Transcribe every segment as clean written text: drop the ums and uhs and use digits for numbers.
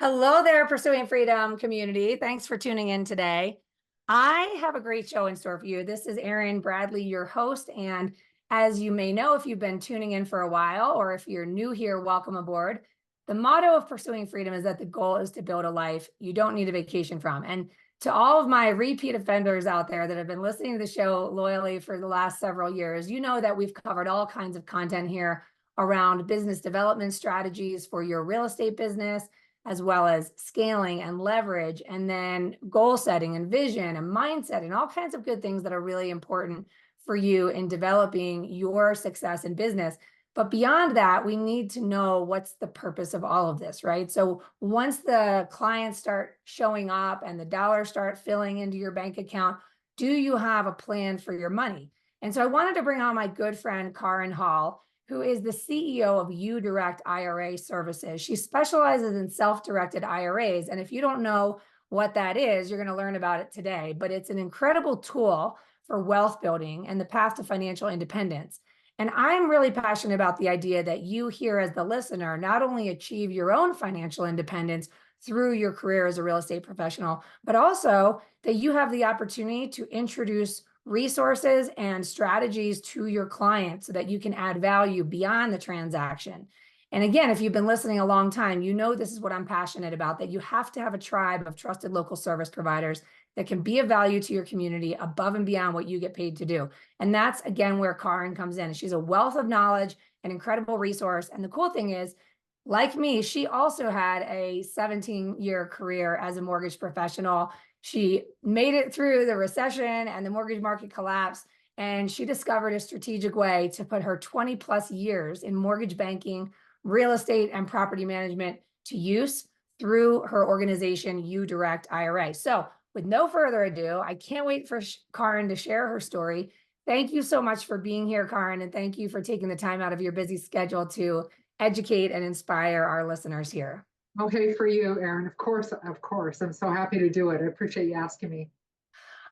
Hello there, Pursuing Freedom community. Thanks for tuning in today. I have a great show in store for you. This is Erin Bradley, your host. And as you may know, if you've been tuning in for a while, or if you're new here, welcome aboard. The motto of Pursuing Freedom is that the goal is to build a life you don't need a vacation from. And to all of my repeat offenders out there that have been listening to the show loyally for the last several years, you know that we've covered all kinds of content here around business development strategies for your real estate business, as well as scaling and leverage, and then goal setting and vision and mindset and all kinds of good things that are really important for you in developing your success in business. But beyond that, we need to know what's the purpose of all of this, right? So once the clients start showing up and the dollars start filling into your bank account, do you have a plan for your money? And so I wanted to bring on my good friend, Kaaren Hall, who is the CEO of uDirect IRA Services. She specializes in self-directed IRAs. And if you don't know what that is, you're going to learn about it today. But it's an incredible tool for wealth building and the path to financial independence. And I'm really passionate about the idea that you here as the listener not only achieve your own financial independence through your career as a real estate professional, but also that you have the opportunity to introduce resources and strategies to your client so that you can add value beyond the transaction. And again, if you've been listening a long time, you know this is what I'm passionate about, that you have to have a tribe of trusted local service providers that can be of value to your community above and beyond what you get paid to do. And that's, again, where Kaaren comes in. She's a wealth of knowledge, an incredible resource. And the cool thing is, like me, she also had a 17-year career as a mortgage professional. She made it through the recession and the mortgage market collapse, and she discovered a strategic way to put her 20 plus years in mortgage banking, real estate, and property management to use through her organization, uDirect IRA. So with no further ado, I can't wait for Kaaren to share her story. Thank you so much for being here, Kaaren, and thank you for taking the time out of your busy schedule to educate and inspire our listeners here. Okay, for you, Erin. Of course, of course. I'm so happy to do it. I appreciate you asking me.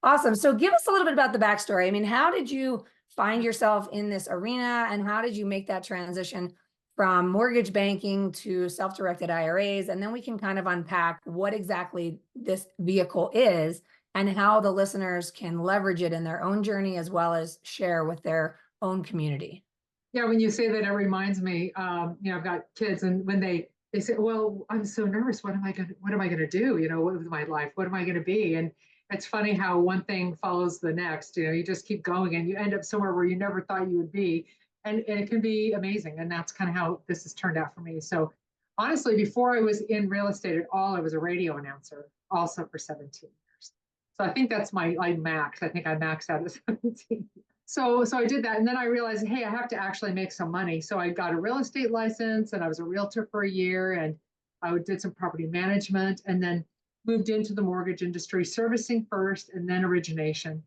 Awesome. So give us a little bit about the backstory. I mean, how did you find yourself in this arena, and how did you make that transition from mortgage banking to self-directed IRAs? And then we can kind of unpack what exactly this vehicle is and how the listeners can leverage it in their own journey as well as share with their own community. Yeah, when you say that, it reminds me. I've got kids, and when they say, "Well, I'm so nervous. What am I gonna do? With my life? What am I gonna be?" And it's funny how one thing follows the next. You just keep going, and you end up somewhere where you never thought you would be, and it can be amazing. And that's kind of how this has turned out for me. So, honestly, before I was in real estate at all, I was a radio announcer, also for 17 years. So I think that's my max. I think I maxed out at 17. So I did that. And then I realized, hey, I have to actually make some money. So I got a real estate license, and I was a realtor for a year, and I did some property management, and then moved into the mortgage industry, servicing first and then origination.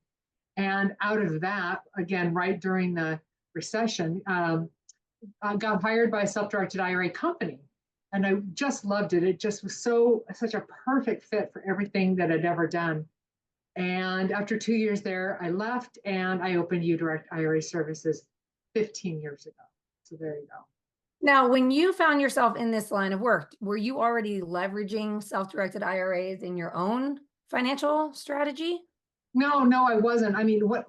And out of that, again, right during the recession, I got hired by a self-directed IRA company. And I just loved it. It just was such a perfect fit for everything that I'd ever done. And after 2 years there, I left and I opened uDirect IRA Services 15 years ago. So there you go. Now, when you found yourself in this line of work, were you already leveraging self-directed IRAs in your own financial strategy? No, I wasn't. I mean, what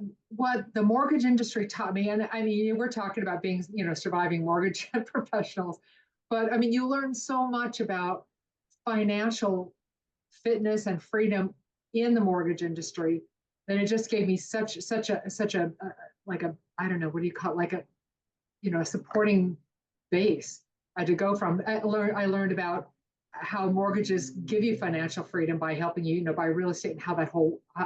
the mortgage industry taught me, and I mean, we're talking about being, surviving mortgage professionals, but I mean, you learn so much about financial fitness and freedom in the mortgage industry that it just gave me such a like a, I don't know, what do you call it, like a supporting base to go from. I learned about how mortgages give you financial freedom by helping you, by real estate, and how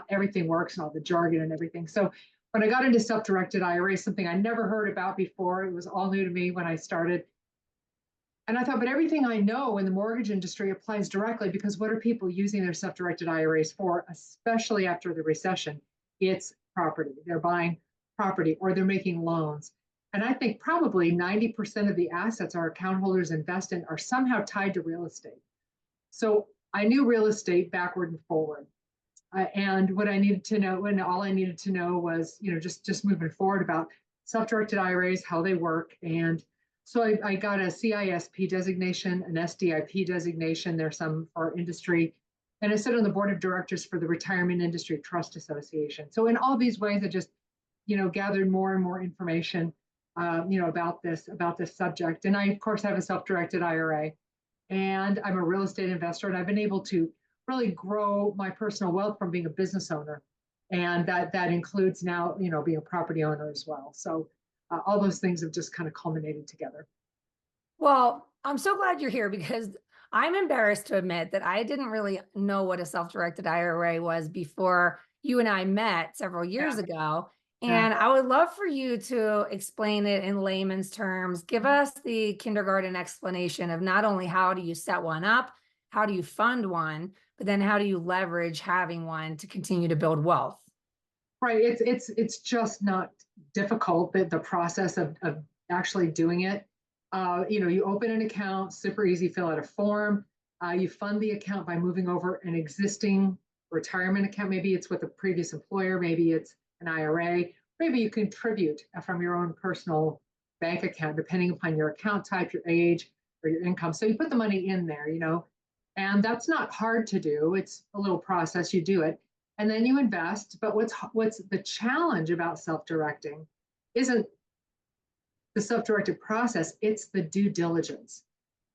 everything works and all the jargon and everything. So when I got into self-directed IRA, something I never heard about before, it was all new to me when I started. And I thought, but everything I know in the mortgage industry applies directly, because what are people using their self-directed IRAs for, especially after the recession? It's property. They're buying property, or they're making loans. And I think probably 90% of the assets our account holders invest in are somehow tied to real estate. So I knew real estate backward and forward. And what I needed to know, and all I needed to know was, just moving forward about self-directed IRAs, how they work. And So I got a CISP designation, an SDIP designation. There's some for industry. And I sit on the board of directors for the Retirement Industry Trust Association. So in all these ways, I just, gathered more and more information, about this subject. And I, of course, have a self-directed IRA. And I'm a real estate investor, and I've been able to really grow my personal wealth from being a business owner. And that includes now, being a property owner as well. So all those things have just kind of culminated together. Well, I'm so glad you're here because I'm embarrassed to admit that I didn't really know what a self-directed IRA was before you and I met several years Yeah, ago. yeah. And I would love for you to explain it in layman's terms. Give us the kindergarten explanation of not only how do you set one up, how do you fund one, but then how do you leverage having one to continue to build wealth? Right. It's just not difficult, the process of actually doing it. You open an account, super easy, fill out a form. You fund the account by moving over an existing retirement account. Maybe it's with a previous employer, maybe it's an IRA, maybe you contribute from your own personal bank account, depending upon your account type, your age, or your income. So you put the money in there, and that's not hard to do. It's a little process, you do it. And then you invest. But what's the challenge about self-directing isn't the self-directed process, it's the due diligence.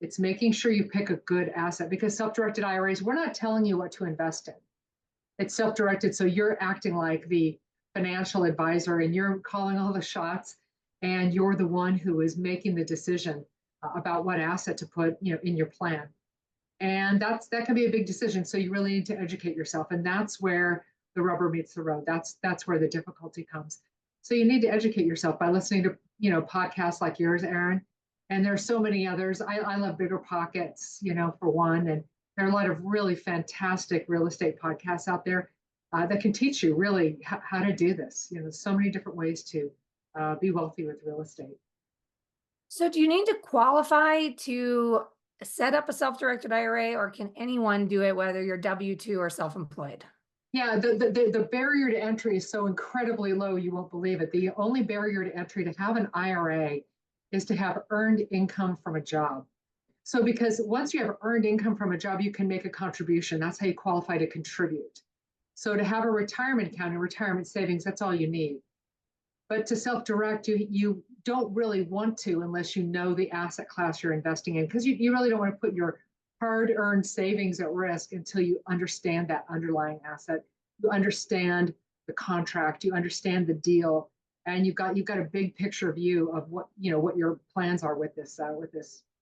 It's making sure you pick a good asset, because self-directed IRAs, we're not telling you what to invest in. It's self-directed, so you're acting like the financial advisor and you're calling all the shots, and you're the one who is making the decision about what asset to put, in your plan. And that can be a big decision. So you really need to educate yourself. And that's where the rubber meets the road. That's where the difficulty comes. So you need to educate yourself by listening to, podcasts like yours, Aaron. And there's so many others. I love Bigger Pockets, for one. And there are a lot of really fantastic real estate podcasts out there that can teach you really how to do this. So many different ways to be wealthy with real estate. So do you need to qualify to set up a self-directed IRA, or can anyone do it, whether you're W-2 or self-employed? Yeah, the barrier to entry is so incredibly low, you won't believe it. The only barrier to entry to have an IRA is to have earned income from a job. So because once you have earned income from a job, you can make a contribution. That's how you qualify to contribute. So to have a retirement account and retirement savings, that's all you need. But to self-direct, you don't really want to unless you know the asset class you're investing in, because you really don't want to put your hard-earned savings at risk until you understand that underlying asset. You understand the contract, you understand the deal, and you've got a big picture view of what your plans are with this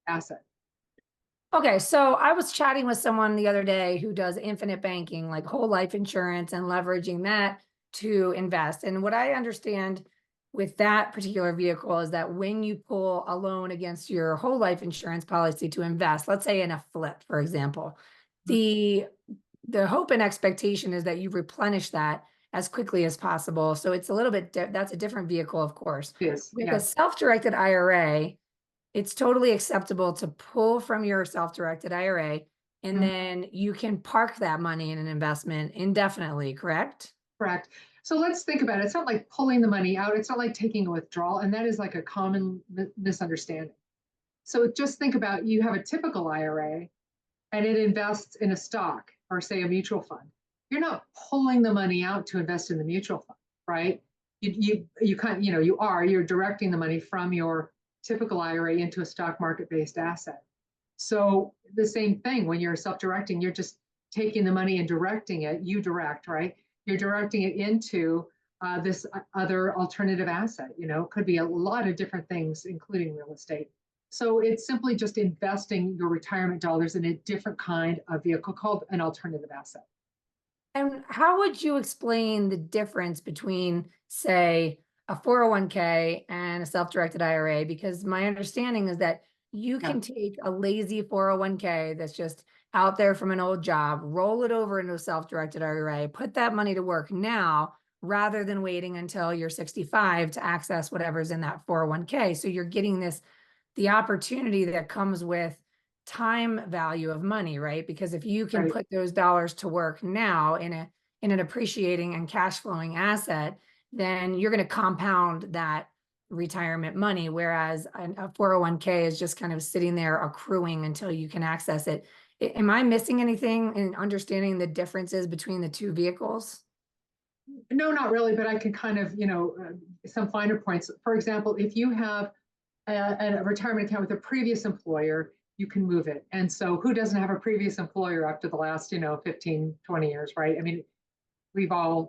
asset. Okay, so I was chatting with someone the other day who does infinite banking, like whole life insurance, and leveraging that to invest. And what I understand with that particular vehicle is that when you pull a loan against your whole life insurance policy to invest, let's say in a flip, for example, the hope and expectation is that you replenish that as quickly as possible. So it's a little bit, that's a different vehicle, of course. Yes, With a yes. self-directed IRA, it's totally acceptable to pull from your self-directed IRA, and Mhm. then you can park that money in an investment indefinitely, correct? Correct. So let's think about it. It's not like pulling the money out. It's not like taking a withdrawal. And that is like a common misunderstanding. So just think about, you have a typical IRA and it invests in a stock or say a mutual fund. You're not pulling the money out to invest in the mutual fund, right? You're directing the money from your typical IRA into a stock market based asset. So the same thing, when you're self-directing, you're just taking the money and directing it, uDirect, right? You're directing it into this other alternative asset. It could be a lot of different things, including real estate. So it's simply just investing your retirement dollars in a different kind of vehicle called an alternative asset. And how would you explain the difference between, say, a 401k and a self-directed IRA? Because my understanding is that you Yeah. can take a lazy 401k that's just out there from an old job, roll it over into a self-directed IRA, put that money to work now rather than waiting until you're 65 to access whatever's in that 401k. So you're getting the opportunity that comes with time value of money, right? Because if you can Right. put those dollars to work now in an appreciating and cash flowing asset, then you're going to compound that retirement money, whereas a 401k is just kind of sitting there accruing until you can access it. Am I missing anything in understanding the differences between the two vehicles? No, not really, but I can kind of, some finer points. For example, if you have a retirement account with a previous employer, you can move it. And so who doesn't have a previous employer after the last, 15, 20 years, right? I mean, the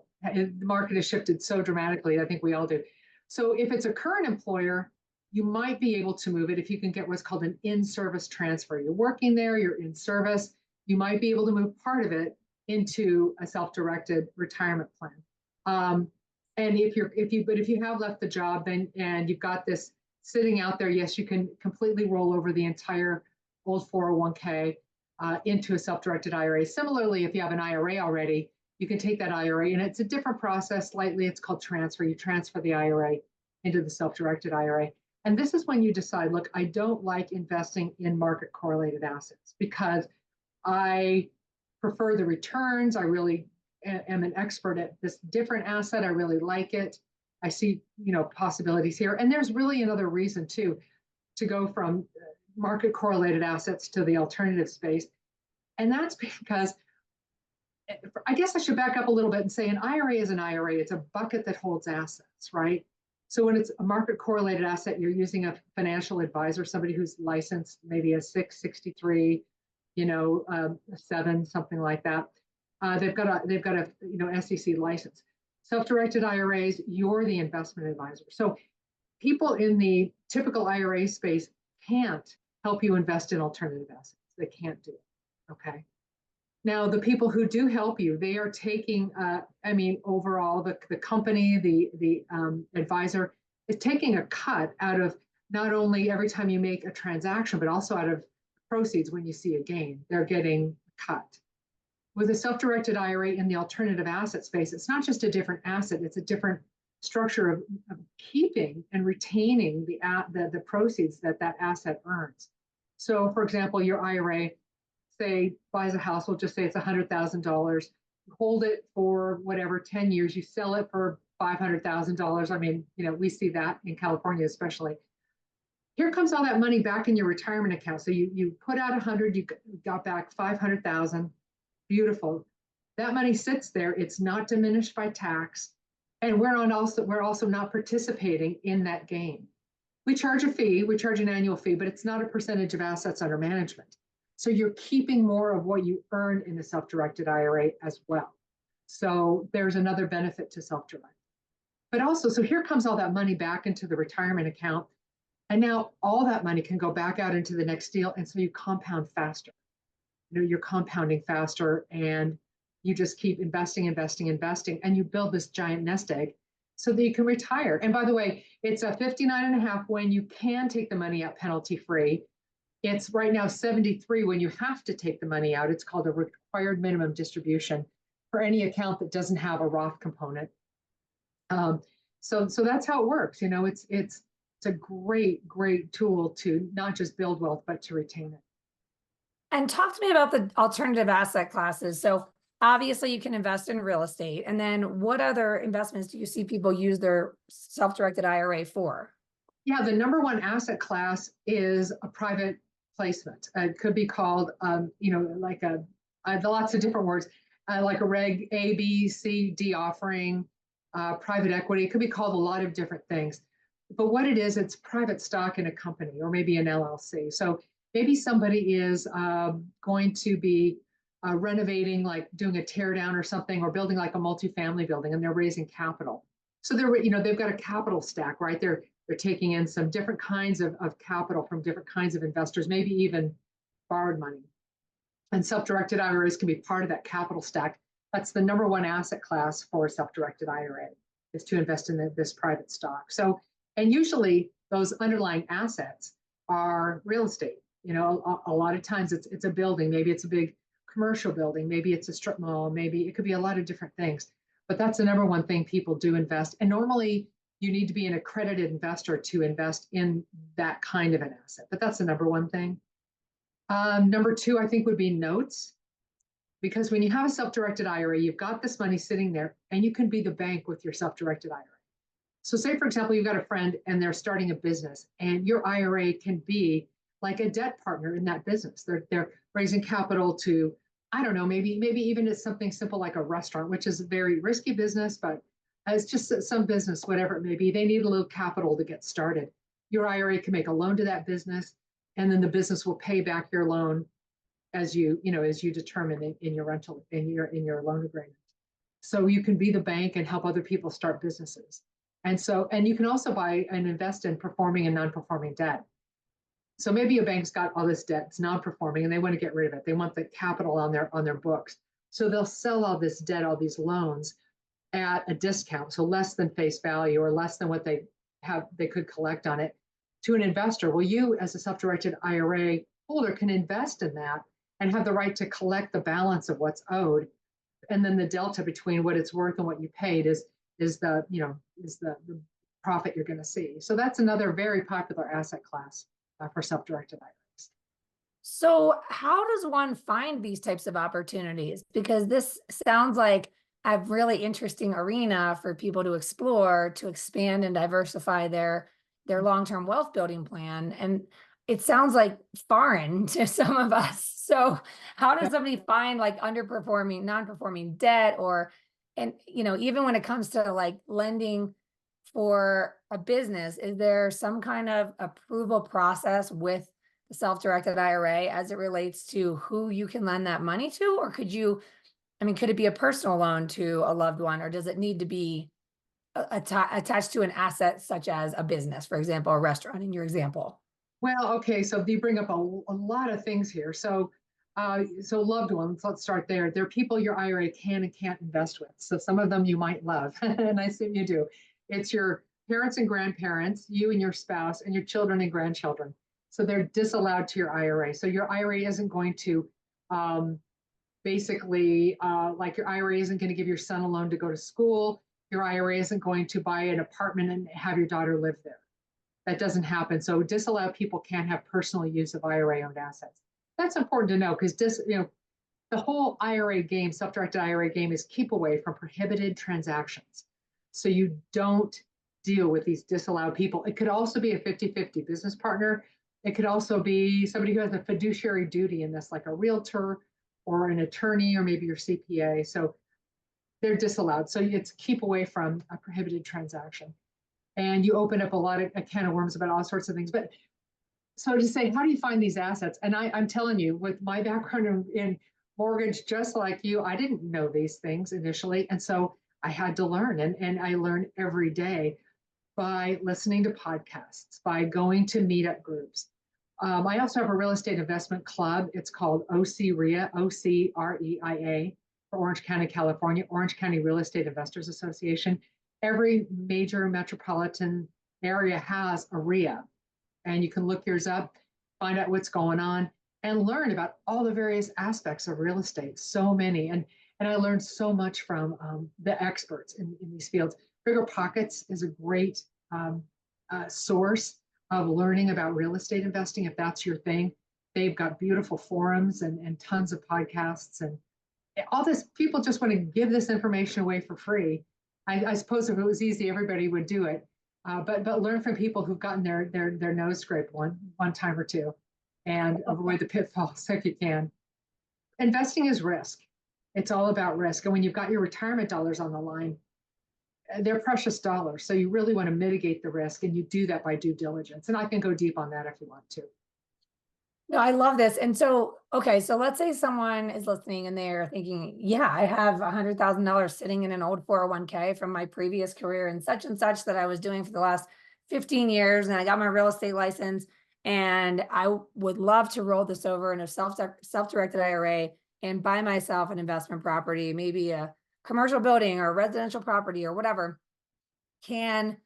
market has shifted so dramatically. I think we all do. So if it's a current employer, you might be able to move it if you can get what's called an in-service transfer. You're working there, you're in service, you might be able to move part of it into a self-directed retirement plan. And if you have left the job and you've got this sitting out there, yes, you can completely roll over the entire old 401k into a self-directed IRA. Similarly, if you have an IRA already, you can take that IRA, and it's a different process slightly. It's called transfer. You transfer the IRA into the self-directed IRA. And this is when you decide, look, I don't like investing in market correlated assets because I prefer the returns. I really am an expert at this different asset. I really like it. I see, possibilities here. And there's really another reason too, to go from market correlated assets to the alternative space. And that's because I guess I should back up a little bit and say an IRA is an IRA. It's a bucket that holds assets, right? So when it's a market correlated asset, you're using a financial advisor, somebody who's licensed, maybe a 663, a 7, something like that. They've got a SEC license. Self-directed IRAs, you're the investment advisor. So people in the typical IRA space can't help you invest in alternative assets. They can't do it. Okay. Now, the people who do help you, they are taking, overall, the company, the advisor is taking a cut out of not only every time you make a transaction, but also out of proceeds when you see a gain. They're getting cut. With a self-directed IRA in the alternative asset space, it's not just a different asset, it's a different structure of keeping and retaining the proceeds that asset earns. So, for example, your IRA, say, buys a house, we'll just say it's $100,000, hold it for whatever, 10 years, you sell it for $500,000. I mean, we see that in California, especially. Here comes all that money back in your retirement account. So you put out 100, you got back 500,000. Beautiful. That money sits there. It's not diminished by tax. And we're also not participating in that gain. We charge a fee, we charge an annual fee, but it's not a percentage of assets under management. So you're keeping more of what you earn in the self-directed IRA as well. So there's another benefit to self-direct. But also, so here comes all that money back into the retirement account. And now all that money can go back out into the next deal. And so you compound faster. You're compounding faster and you just keep investing, and you build this giant nest egg so that you can retire. And by the way, it's a 59.5 when you can take the money out penalty free. It's right now 73 when you have to take the money out. It's called a required minimum distribution for any account that doesn't have a Roth component. So that's how it works. It's a great tool to not just build wealth, but to retain it. And talk to me about the alternative asset classes. So obviously you can invest in real estate. And then what other investments do you see people use their self-directed IRA for? Yeah, the number one asset class is a private placement. It could be called, like lots of different words, like a Reg A, B, C, D offering, private equity. It could be called a lot of different things. But what it is, it's private stock in a company or maybe an LLC. So maybe somebody is going to be renovating, like doing a tear down or something, or building like a multifamily building, and they're raising capital. So they've got a capital stack, right? They're taking in some different kinds of capital from different kinds of investors, maybe even borrowed money. And self-directed IRAs can be part of that capital stack. That's the number one asset class for a self-directed IRA, is to invest in this private stock. So, and usually those underlying assets are real estate. A lot of times it's a building, maybe it's a big commercial building, maybe it's a strip mall, maybe it could be a lot of different things. But that's the number one thing people do invest. And normally you need to be an accredited investor to invest in that kind of an asset. But that's the number one thing. Number two, I think, would be notes. Because when you have a self-directed IRA, you've got this money sitting there and you can be the bank with your self-directed IRA. So say, for example, you've got a friend and they're starting a business and your IRA can be like a debt partner in that business. They're raising capital to, I don't know, maybe even it's something simple like a restaurant, which is a very risky business, but it's just some business, whatever it may be. They need a little capital to get started. Your IRA can make a loan to that business, and then the business will pay back your loan as you determine in your rental in your loan agreement. So you can be the bank and help other people start businesses. And you can also buy and invest in performing and non-performing debt. So maybe a bank's got all this debt, it's non-performing, and they want to get rid of it. They want the capital on their books. So they'll sell all this debt, all these loans at a discount, so less than face value or less than what they could collect on it, to an investor. Well, you as a self-directed IRA holder can invest in that and have the right to collect the balance of what's owed, and then the delta between what it's worth and what you paid is the profit you're going to see. So that's another very popular asset class for self-directed IRAs. So, how does one find these types of opportunities? Because this sounds like a really interesting arena for people to explore, to expand and diversify their long-term wealth building plan. And it sounds like foreign to some of us. So, how does somebody find like underperforming, non-performing debt, and even when it comes to like lending for a business, is there some kind of approval process with the self-directed IRA as it relates to who you can lend that money to? Or could it be a personal loan to a loved one, or does it need to be attached to an asset such as a business, for example, a restaurant in your example? Well, okay, so you bring up a lot of things here. So loved ones, let's start there. They're people your IRA can and can't invest with. So some of them you might love, and I assume you do. It's your parents and grandparents, you and your spouse, and your children and grandchildren. So they're disallowed to your IRA. So your IRA isn't going to basically, like your IRA isn't going to give your son a loan to go to school. Your IRA isn't going to buy an apartment and have your daughter live there. That doesn't happen. So disallowed people can't have personal use of IRA owned assets. That's important to know because the whole IRA game, self-directed IRA game, is keep away from prohibited transactions. So you don't deal with these disallowed people. It could also be a 50-50 business partner. It could also be somebody who has a fiduciary duty in this, like a realtor or an attorney or maybe your CPA. So they're disallowed. So it's keep away from a prohibited transaction. And you open up a can of worms about all sorts of things. But so to say, how do you find these assets? And I'm telling you, with my background in mortgage, just like you, I didn't know these things initially. And so I had to learn. And I learn every day by listening to podcasts, by going to meetup groups. I also have a real estate investment club. It's called OCREIA, OCREIA, for Orange County, California, Orange County Real Estate Investors Association. Every major metropolitan area has a REIA, and you can look yours up, find out what's going on, and learn about all the various aspects of real estate. So many, and I learned so much from the experts in these fields. Bigger Pockets is a great source of learning about real estate investing if that's your thing. They've got beautiful forums and tons of podcasts, and all this. People just want to give this information away for free. I suppose if it was easy, everybody would do it. But learn from people who've gotten their nose scraped one time or two, and avoid the pitfalls if you can. Investing is risk. It's all about risk. And when you've got your retirement dollars on the line, they're precious dollars. So you really want to mitigate the risk, and you do that by due diligence. And I can go deep on that if you want to. No, I love this. And so, okay, so let's say someone is listening and they're thinking, yeah, I have $100,000 sitting in an old 401k from my previous career and such that I was doing for the last 15 years. And I got my real estate license, and I would love to roll this over in a self-directed IRA and buy myself an investment property, maybe a commercial building or a residential property or whatever. I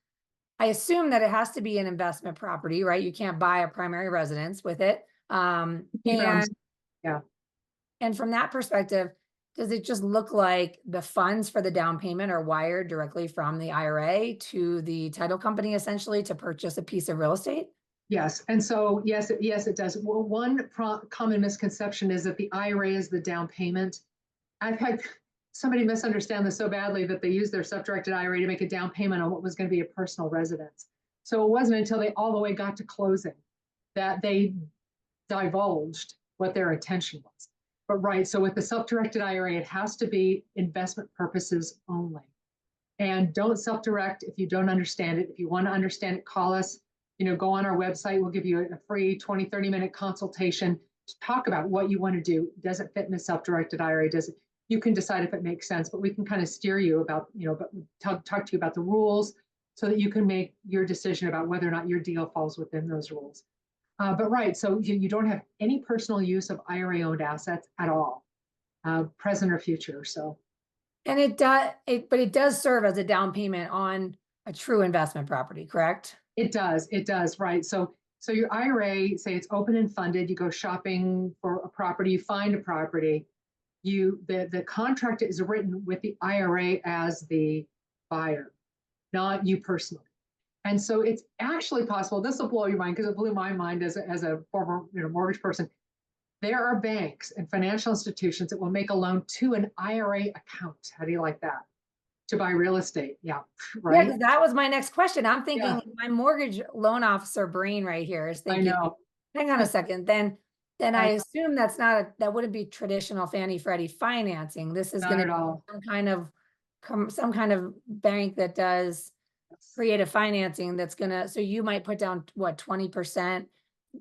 assume that it has to be an investment property, right? You can't buy a primary residence with it. Yeah. And from that perspective, does it just look like the funds for the down payment are wired directly from the IRA to the title company, essentially, to purchase a piece of real estate? Yes. And so, yes, it does. Well, one common misconception is that the IRA is the down payment. I've had somebody misunderstand this so badly that they used their self-directed IRA to make a down payment on what was going to be a personal residence. So it wasn't until they all the way got to closing that they divulged what their intention was. But right, so with the self-directed IRA, it has to be investment purposes only. And don't self-direct if you don't understand it. If you want to understand it, call us, go on our website. We'll give you a free 20, 30-minute consultation to talk about what you want to do. Does it fit in the self-directed IRA? Does it? You can decide if it makes sense, but we can kind of steer you about, talk to you about the rules so that you can make your decision about whether or not your deal falls within those rules. But right, so you don't have any personal use of IRA-owned assets at all, present or future. So, And but it does serve as a down payment on a true investment property, correct? it does, right. So your IRA, say it's open and funded, you go shopping for a property, you find a property, the contract is written with the IRA as the buyer, not you personally. And so it's actually possible, this will blow your mind because it blew my mind as a former mortgage person. There are banks and financial institutions that will make a loan to an IRA account. How do you like that? To buy real estate. Yeah, Yeah, right. 'cause that was my next question. I'm thinking Yeah, my mortgage loan officer brain right here is I thinking, know. hang on a second, then I I, assume that wouldn't be traditional Fannie Freddie financing. This is not gonna at be all. some kind of bank that does creative financing that's gonna, so you might put down what, 20%?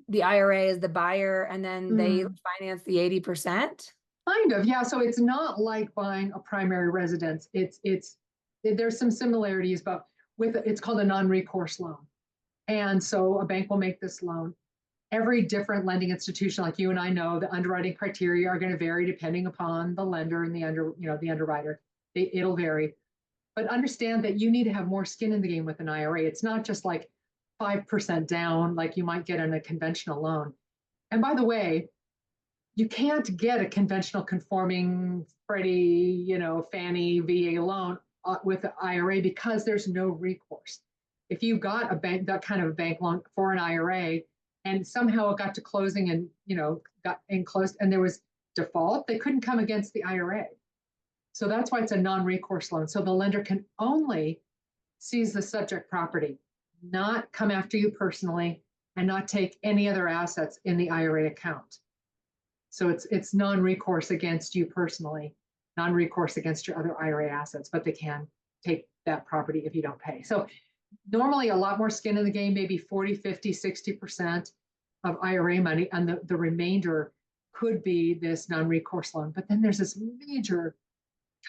The IRA is the buyer and then they finance the 80%? Kind of, yeah. So it's not like buying a primary residence. There's some similarities, but it's called a non-recourse loan. And so a bank will make this loan. Every different lending institution, like you and I know, the underwriting criteria are going to vary depending upon the lender and the underwriter. It'll vary. But understand that you need to have more skin in the game with an IRA. It's not just like 5% down like you might get in a conventional loan. And by the way, you can't get a conventional conforming Freddie, Fannie VA loan with the IRA because there's no recourse. If you got that kind of a bank loan for an IRA and somehow it got to closing and, got enclosed and there was default, they couldn't come against the IRA. So that's why it's a non-recourse loan. So the lender can only seize the subject property, not come after you personally, and not take any other assets in the IRA account. So it's non-recourse against you personally, non-recourse against your other IRA assets, but they can take that property if you don't pay. So normally a lot more skin in the game, maybe 40, 50, 60% of IRA money, and the remainder could be this non-recourse loan. But then there's this major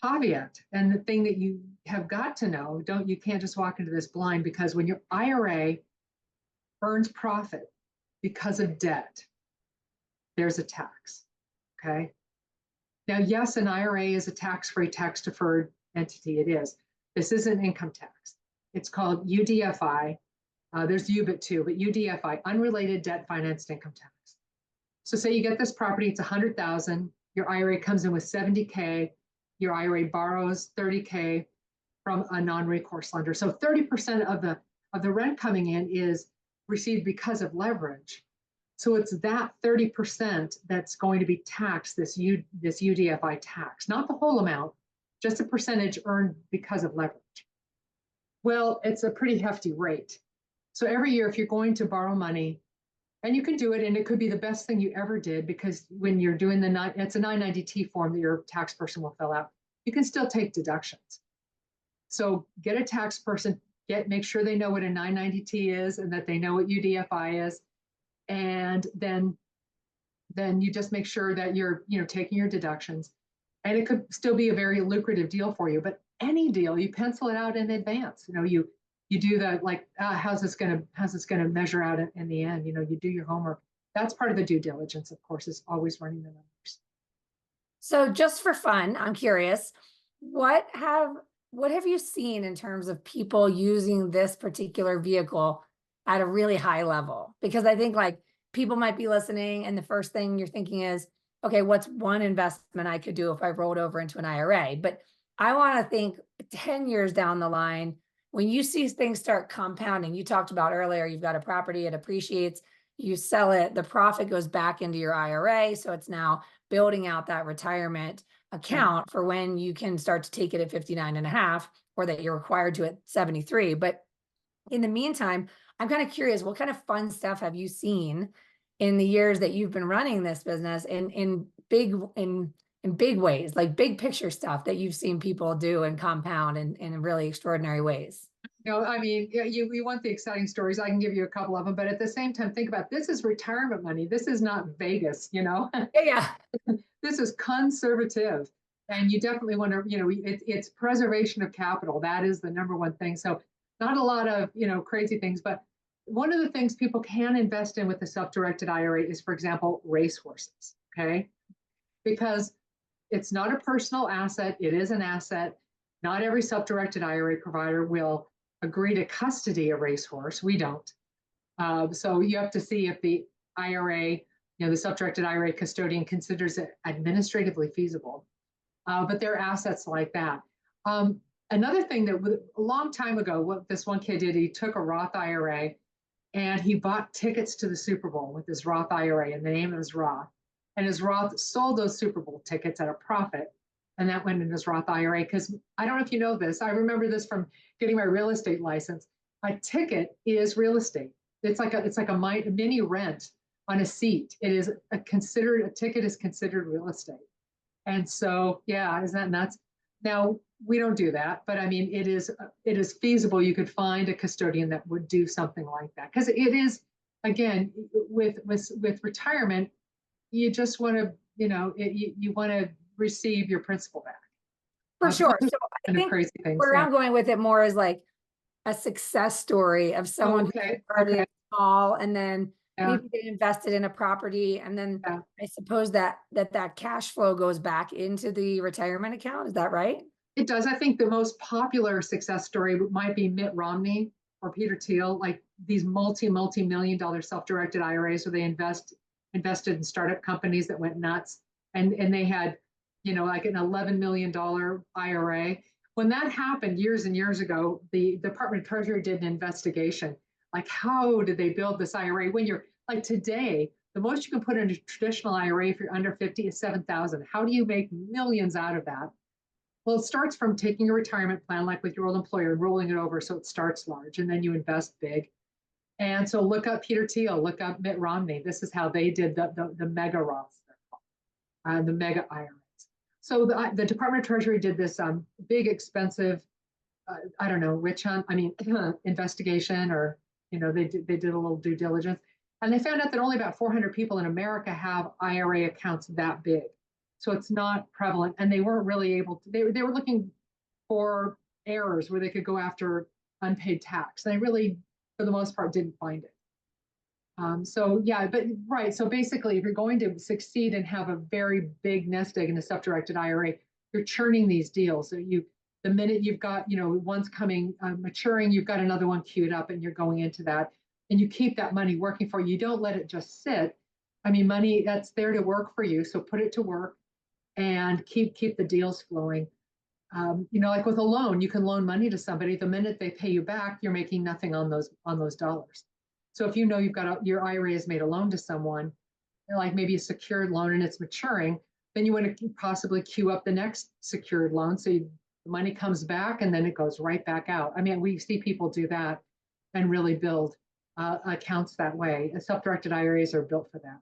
caveat, and the thing that you have got to know, you can't just walk into this blind, because when your IRA earns profit because of debt, there's a tax. Okay. Now, yes, an IRA is a tax-free, tax-deferred entity. It is. This isn't income tax. It's called UDFI. There's UBIT too, but UDFI, unrelated debt financed income tax. So say you get this property, it's 100,000. Your IRA comes in with 70K. Your IRA borrows 30K from a non-recourse lender. So 30% of the rent coming in is received because of leverage. So it's that 30% that's going to be taxed, this UDFI tax, not the whole amount, just a percentage earned because of leverage. Well, it's a pretty hefty rate. So every year, if you're going to borrow money, and you can do it, and it could be the best thing you ever did, because when you're doing it's a 990T form that your tax person will fill out, you can still take deductions. So get a tax person, make sure they know what a 990T is and that they know what UDFI is. And then you just make sure that you're taking your deductions, and it could still be a very lucrative deal for you. But any deal, you pencil it out in advance. You do that, like, how's this gonna measure out in the end? You do your homework. That's part of the due diligence, of course, is always running the numbers. So just for fun, I'm curious, what have you seen in terms of people using this particular vehicle at a really high level? Because I think, like, people might be listening and the first thing you're thinking is, okay, what's one investment I could do if I rolled over into an IRA? But I want to think 10 years down the line, when you see things start compounding. You talked about earlier, you've got a property, it appreciates, you sell it, the profit goes back into your IRA. So it's now building out that retirement account for when you can start to take it at 59.5, or that you're required to at 73. But in the meantime, I'm kind of curious, what kind of fun stuff have you seen in the years that you've been running this business in big ways, like big picture stuff that you've seen people do and compound in really extraordinary ways? I mean, yeah, you want the exciting stories. I can give you a couple of them, but at the same time, think about this is retirement money. This is not Vegas, Yeah. This is conservative. And you definitely want to, it's preservation of capital. That is the number one thing. So not a lot of, crazy things, but one of the things people can invest in with the self-directed IRA is, for example, racehorses. Okay. Because it's not a personal asset. It is an asset. Not every self-directed IRA provider will agree to custody a racehorse. We don't. So you have to see if the IRA, the self-directed IRA custodian considers it administratively feasible. But there are assets like that. Another thing that a long time ago, what this one kid did, he took a Roth IRA and he bought tickets to the Super Bowl with his Roth IRA, and the name of his Roth. And his Roth sold those Super Bowl tickets at a profit. And that went in his Roth IRA. Because I don't know if you know this, I remember this from getting my real estate license. A ticket is real estate. It's like a mini rent on a seat. It is a ticket is considered real estate. And so, yeah, isn't that nuts? Now, we don't do that, but I mean, it is feasible. You could find a custodian that would do something like that. Because it is, again, with retirement, you just want to, you want to receive your principal back. For sure. So I think crazy things, where I'm going with it more is like a success story of someone who started small, and then maybe they invested in a property, and then I suppose that cash flow goes back into the retirement account. Is that right? It does. I think the most popular success story might be Mitt Romney or Peter Thiel, like these multi-million dollar self-directed IRAs where they invested in startup companies that went nuts, and they had, like an $11 million IRA. When that happened years and years ago, the Department of Treasury did an investigation. Like, how did they build this IRA? When you're like today, the most you can put in a traditional IRA if you're under 50 is 7,000. How do you make millions out of that? Well, it starts from taking a retirement plan, like with your old employer, and rolling it over so it starts large, and then you invest big. And so look up Peter Thiel, look up Mitt Romney. This is how they did the mega Roths, the mega IRAs. So the Department of Treasury did this big, expensive, I don't know, witch hunt, investigation, or, they did a little due diligence. And they found out that only about 400 people in America have IRA accounts that big. So it's not prevalent. And they weren't really able to, they were looking for errors where they could go after unpaid tax. They really, for the most part, didn't find it. So yeah, but right. So basically, if you're going to succeed and have a very big nest egg in a self-directed IRA, you're churning these deals. So the minute you've got, one's coming maturing, you've got another one queued up, and you're going into that, and you keep that money working for you. You don't let it just sit. Money that's there to work for you. So put it to work and keep the deals flowing. Like with a loan, you can loan money to somebody. The minute they pay you back, you're making nothing on those dollars. So if you've got your IRA has made a loan to someone, like maybe a secured loan, and it's maturing, then you want to possibly queue up the next secured loan. So the money comes back and then it goes right back out. We see people do that and really build accounts that way. Self-directed IRAs are built for that.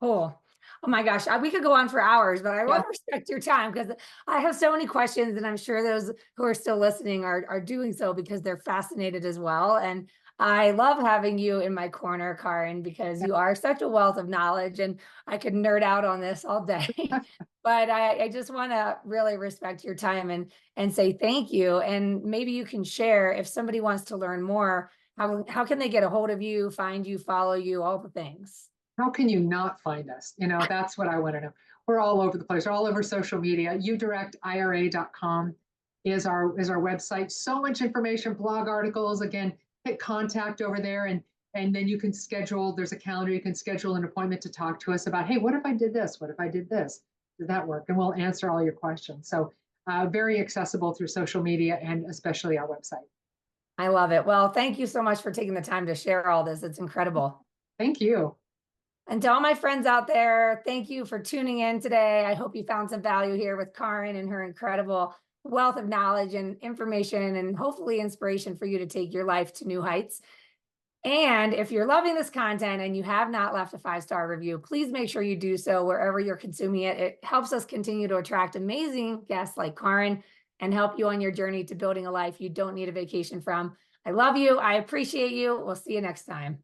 Cool. Oh my gosh, we could go on for hours, but I want to respect your time because I have so many questions, and I'm sure those who are still listening are doing so because they're fascinated as well. And I love having you in my corner, Kaaren, because you are such a wealth of knowledge, and I could nerd out on this all day. But I just want to really respect your time and say thank you. And maybe you can share, if somebody wants to learn more, how can they get a hold of you, find you, follow you, all the things? How can you not find us? That's what I want to know. We're all over the place. We're all over social media. uDirectIRA.com is our website. So much information, blog articles. Again, hit contact over there, and then you can schedule. There's a calendar. You can schedule an appointment to talk to us about, hey, what if I did this? What if I did this? Did that work? And we'll answer all your questions. So very accessible through social media and especially our website. I love it. Well, thank you so much for taking the time to share all this. It's incredible. Thank you. And to all my friends out there, thank you for tuning in today. I hope you found some value here with Kaaren and her incredible wealth of knowledge and information, and hopefully inspiration for you to take your life to new heights. And if you're loving this content and you have not left a 5-star review, please make sure you do so wherever you're consuming it. It helps us continue to attract amazing guests like Kaaren and help you on your journey to building a life you don't need a vacation from. I love you. I appreciate you. We'll see you next time.